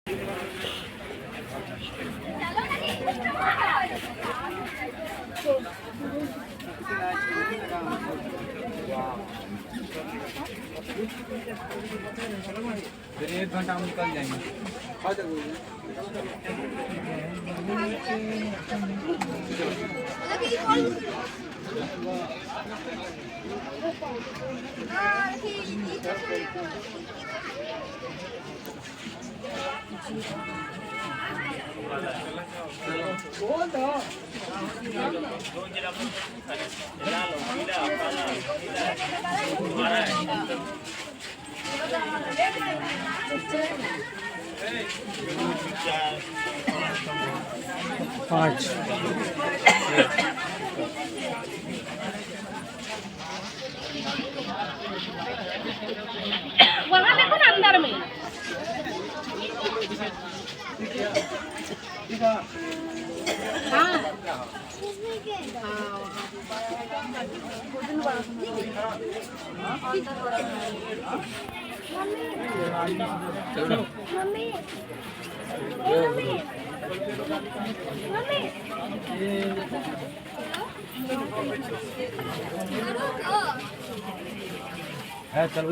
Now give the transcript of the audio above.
फिर 1 घंटा हम निकल जाएंगे। पाँच वहाँ देखो ना अंदर में। हाँ मम्मी है चलो।